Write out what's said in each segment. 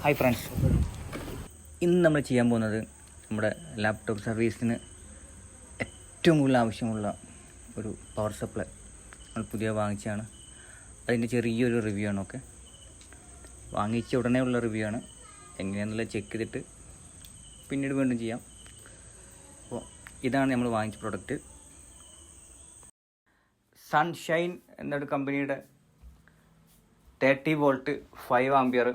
Hi friends, ഇന്ന് നമ്മൾ ചെയ്യാൻ പോകുന്നത് നമ്മുടെ ലാപ്ടോപ്പ് സർവീസിന് ഏറ്റവും കൂടുതൽ ആവശ്യമുള്ള ഒരു പവർ സപ്ലൈ നമ്മൾ പുതിയ വാങ്ങിച്ചതാണ്. അതിൻ്റെ ചെറിയൊരു റിവ്യൂ ആണ്. ഓക്കെ, വാങ്ങിച്ച ഉടനെ ഉള്ള റിവ്യൂ ആണ്. എങ്ങനെയാണെന്നുള്ളത് ചെക്ക് ചെയ്തിട്ട് പിന്നീട് വീണ്ടും ചെയ്യാം. അപ്പോൾ ഇതാണ് നമ്മൾ വാങ്ങിച്ച പ്രൊഡക്റ്റ്. സൺഷൈൻ എന്നൊരു കമ്പനിയുടെ 30 volt 5 ampere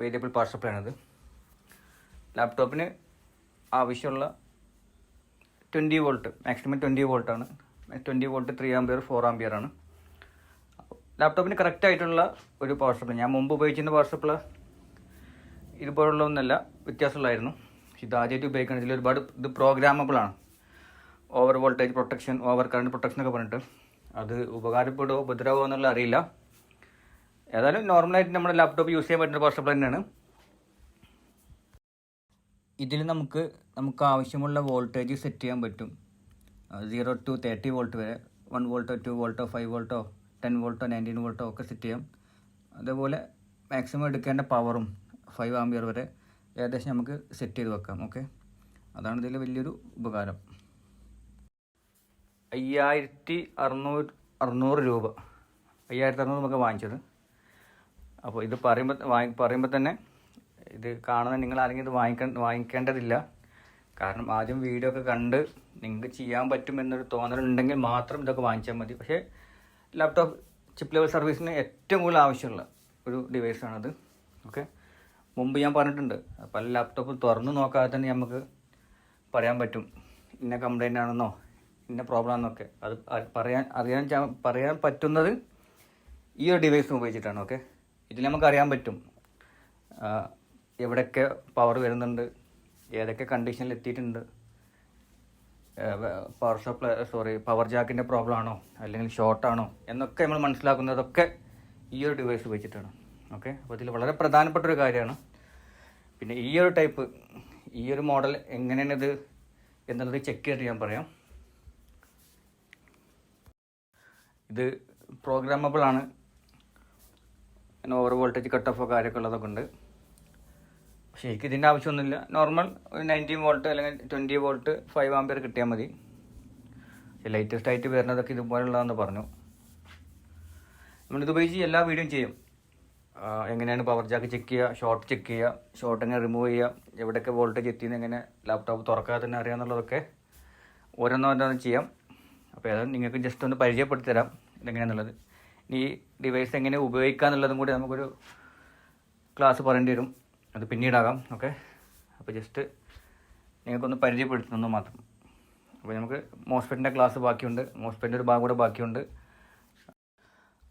variable power supply ആണിത്. ലാപ്ടോപ്പിന് ആവശ്യമുള്ള 20 volt, maximum 20 വോൾട്ടാണ്. 20 volt 3 ampere 4 ampere ആണ്. ലാപ്ടോപ്പിന് കറക്റ്റായിട്ടുള്ള ഒരു പവർ സപ്ലൈ. ഞാൻ മുമ്പ് ഉപയോഗിച്ചിരുന്ന പവർ സപ്ലൈ ഇതുപോലുള്ള ഒന്നല്ല, വ്യത്യാസമുള്ളതായിരുന്നു. ഇത് ആദ്യമായിട്ട് ഉപയോഗിക്കുന്നത്. ഇതിൽ ഒരുപാട് ഇത് പ്രോഗ്രാമബിളാണ്. Over voltage protection, over current protection ഒക്കെ പറഞ്ഞിട്ട് അത് ഉപകാരപ്പെടുമോ ഉപദ്രവമോ എന്നുള്ള അറിയില്ല. ഏതായാലും നോർമലായിട്ട് നമ്മുടെ ലാപ്ടോപ്പ് യൂസ് ചെയ്യാൻ പറ്റുന്ന പവർ സപ്ലൈ തന്നെയാണ്. ഇതിൽ നമുക്ക് ആവശ്യമുള്ള വോൾട്ടേജ് സെറ്റ് ചെയ്യാൻ പറ്റും. 0 to 30 വോൾട്ട് വരെ, 1 വോൾട്ടോ 2 വോൾട്ടോ 5 വോൾട്ടോ 10 വോൾട്ടോ 19 വോൾട്ടോ ഒക്കെ സെറ്റ് ചെയ്യാം. അതേപോലെ മാക്സിമം എടുക്കേണ്ട പവറും 5 ആംപിയർ വരെ ഏകദേശം നമുക്ക് സെറ്റ് ചെയ്ത് വെക്കാം. ഓക്കെ, അതാണ് ഇതിൽ വലിയൊരു ഉപകാരം. 5600 രൂപ, 5600 നമുക്ക് വാങ്ങിച്ചത്. അപ്പോൾ ഇത് പറയുമ്പോൾ തന്നെ ഇത് കാണുന്ന നിങ്ങൾ ആരെങ്കിലും ഇത് വാങ്ങിക്കേണ്ടതില്ല. കാരണം ആദ്യം വീഡിയോ ഒക്കെ കണ്ട് നിങ്ങൾക്ക് ചെയ്യാൻ പറ്റുമെന്നൊരു തോന്നലുണ്ടെങ്കിൽ മാത്രം ഇതൊക്കെ വാങ്ങിച്ചാൽ മതി. പക്ഷേ ലാപ്ടോപ്പ് ചിപ്പ് ലെവൽ സർവീസിന് ഏറ്റവും കൂടുതൽ ആവശ്യമുള്ള ഒരു ഡിവൈസാണത്. ഓക്കെ, മുമ്പ് ഞാൻ പറഞ്ഞിട്ടുണ്ട്, പല ലാപ്ടോപ്പ് തുറന്നു നോക്കാതെ തന്നെ നമുക്ക് പറയാൻ പറ്റും ഇന്ന കംപ്ലൈൻ്റ് ആണെന്നോ ഇന്ന പ്രോബ്ലം ആണെന്നൊക്കെ. അത് പറയാൻ പറ്റുന്നത് ഈ ഒരു ഡിവൈസ് ഉപയോഗിച്ചിട്ടാണ്. ഓക്കെ, ഇതിൽ നമുക്ക് അറിയാൻ പറ്റും എവിടെയൊക്കെ പവർ വരുന്നുണ്ട്, ഏതൊക്കെ കണ്ടീഷനിൽ എത്തിയിട്ടുണ്ട്, പവർ ജാക്കിൻ്റെ പ്രോബ്ലം ആണോ അല്ലെങ്കിൽ ഷോർട്ടാണോ എന്നൊക്കെ നമ്മൾ മനസ്സിലാക്കുന്നതൊക്കെ ഈ ഒരു ഡിവൈസ് ഉപയോഗിച്ചിട്ടാണ്. ഓക്കെ, അപ്പോൾ ഇതിൽ വളരെ പ്രധാനപ്പെട്ടൊരു കാര്യമാണ്. പിന്നെ ഈ ഒരു ടൈപ്പ്, ഈ ഒരു മോഡൽ എങ്ങനെയാണിത് എന്നുള്ളത് ചെക്ക് ചെയ്തിട്ട് ഞാൻ പറയാം. ഇത് പ്രോഗ്രാമബിൾ ആണ്. ഓവർ വോൾട്ടേജ് കട്ട് ഓഫോ കാര്യമൊക്കെ ഉള്ളതൊക്കെ ഉണ്ട്. പക്ഷേ എനിക്ക് ഇതിൻ്റെ ആവശ്യമൊന്നുമില്ല. നോർമൽ ഒരു 19 വോൾട്ട് അല്ലെങ്കിൽ 20 വോൾട്ട് 5 ആംപിയർ കിട്ടിയാൽ മതി. ലേറ്റസ്റ്റ് ആയിട്ട് വരുന്നതൊക്കെ ഇതുപോലുള്ളതെന്ന് പറഞ്ഞു. നമ്മളിത് ഉപയോഗിച്ച് എല്ലാ വീഡിയോയും ചെയ്യും. എങ്ങനെയാണ് പവർ ജാക്ക് ചെക്ക് ചെയ്യുക, ഷോർട്ട് ചെക്ക് ചെയ്യുക, ഷോർട്ട് എങ്ങനെ റിമൂവ് ചെയ്യുക, എവിടെയൊക്കെ വോൾട്ടേജ് എത്തിയെന്ന് എങ്ങനെ ലാപ്ടോപ്പ് തുറക്കാതെ തന്നെ അറിയാമെന്നുള്ളതൊക്കെ ഓരോന്നോരോന്ന് ചെയ്യാം. അപ്പോൾ ഏതായാലും നിങ്ങൾക്ക് ജസ്റ്റ് ഒന്ന് പരിചയപ്പെടുത്തി തരാം ഇതെങ്ങനെയാണെന്നുള്ളത്. ഈ ഡിവൈസ് എങ്ങനെ ഉപയോഗിക്കുക എന്നുള്ളതും കൂടി നമുക്കൊരു ക്ലാസ് പറയേണ്ടി വരും. അത് പിന്നീടാകാം. ഓക്കെ, അപ്പോൾ ജസ്റ്റ് നിങ്ങൾക്കൊന്ന് പരിചയപ്പെടുത്തുന്നു മാത്രം. അപ്പോൾ നമുക്ക് മോസ്ഫെറ്റിൻ്റെ ക്ലാസ് ബാക്കിയുണ്ട്, മോസ്ഫെറ്റിൻ്റെ ഒരു ഭാഗം കൂടെ ബാക്കിയുണ്ട്.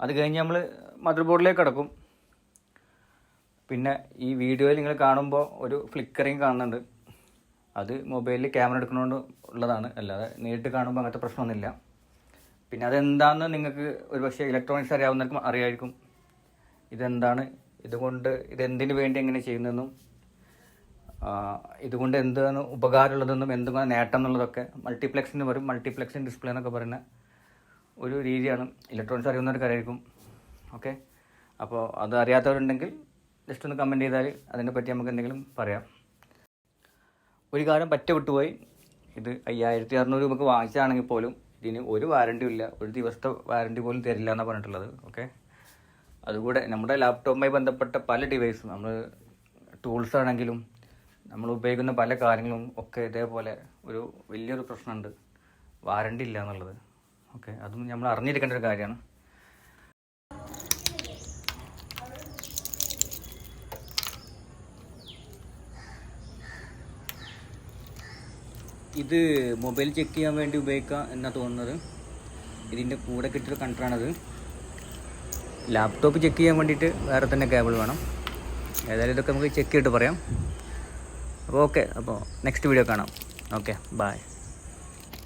അത് കഴിഞ്ഞ് നമ്മൾ മദർ ബോർഡിലേക്ക് കിടക്കും. പിന്നെ ഈ വീഡിയോയിൽ നിങ്ങൾ കാണുമ്പോൾ ഒരു ഫ്ലിക്കറിങ് കാണുന്നുണ്ട്. അത് മൊബൈലിൽ ക്യാമറ എടുക്കുന്നതുകൊണ്ട് ഉള്ളതാണ്, അല്ലാതെ നേരിട്ട് കാണുമ്പോൾ അങ്ങനത്തെ പ്രശ്നമൊന്നുമില്ല. പിന്നെ അതെന്താണെന്ന് നിങ്ങൾക്ക് ഒരുപക്ഷെ ഇലക്ട്രോണിക്സ് അറിയാവുന്നവർക്കും അറിയായിരിക്കും. ഇതെന്താണ്, ഇതെന്തിനു വേണ്ടി എങ്ങനെ ചെയ്യുന്നതെന്നും ഇതുകൊണ്ട് എന്താണ് ഉപകാരമുള്ളതെന്നും എന്തുകൊണ്ട് നേട്ടം എന്നുള്ളതൊക്കെ മൾട്ടിപ്ലെക്സിന് വരും. മൾട്ടിപ്ലെക്സിൻ ഡിസ്പ്ലേ എന്നൊക്കെ പറയുന്ന ഒരു രീതിയാണ്. ഇലക്ട്രോണിക്സ് അറിയാവുന്നവർക്ക് അറിയായിരിക്കും. ഓക്കെ, അപ്പോൾ അത് അറിയാത്തവരുണ്ടെങ്കിൽ ജസ്റ്റ് ഒന്ന് കമൻറ്റ് ചെയ്താൽ അതിനെപ്പറ്റി നമുക്ക് എന്തെങ്കിലും പറയാം. ഒരു കാര്യം വിട്ടുപോയി. ഇത് 5600 രൂപക്ക് വാങ്ങിച്ചതാണെങ്കിൽ പോലും ഇതിന് ഒരു വാറണ്ടിയും ഇല്ല, ഒരു ദിവസത്തെ വാറണ്ടി പോലും തരില്ല എന്നാണ് പറഞ്ഞിട്ടുള്ളത്. ഓക്കെ, അതുകൂടെ നമ്മുടെ ലാപ്ടോപ്പുമായി ബന്ധപ്പെട്ട പല ഡിവൈസും, നമ്മൾ ടൂൾസ് ആണെങ്കിലും നമ്മൾ ഉപയോഗിക്കുന്ന പല കാര്യങ്ങളും ഒക്കെ ഇതേപോലെ ഒരു വലിയൊരു പ്രശ്നമുണ്ട്, വാറണ്ടി ഇല്ല എന്നുള്ളത്. ഓക്കെ, അതും നമ്മൾ അറിഞ്ഞിരിക്കേണ്ട ഒരു കാര്യമാണ്. ഇത് മൊബൈൽ ചെക്ക് ചെയ്യാൻ വേണ്ടി ഉപയോഗിക്കാം എന്നാണ് തോന്നുന്നത്. ഇതിൻ്റെ കൂടെ കിട്ടിയൊരു കണ്ടറാണത്. ലാപ്ടോപ്പ് ചെക്ക് ചെയ്യാൻ വേണ്ടിയിട്ട് വേറെ തന്നെ കേബിൾ വേണം. ഏതായാലും ഇതൊക്കെ നമുക്ക് ചെക്ക് ചെയ്തിട്ട് പറയാം. അപ്പോൾ ഓക്കെ, അപ്പോൾ നെക്സ്റ്റ് വീഡിയോ കാണാം. Okay, by.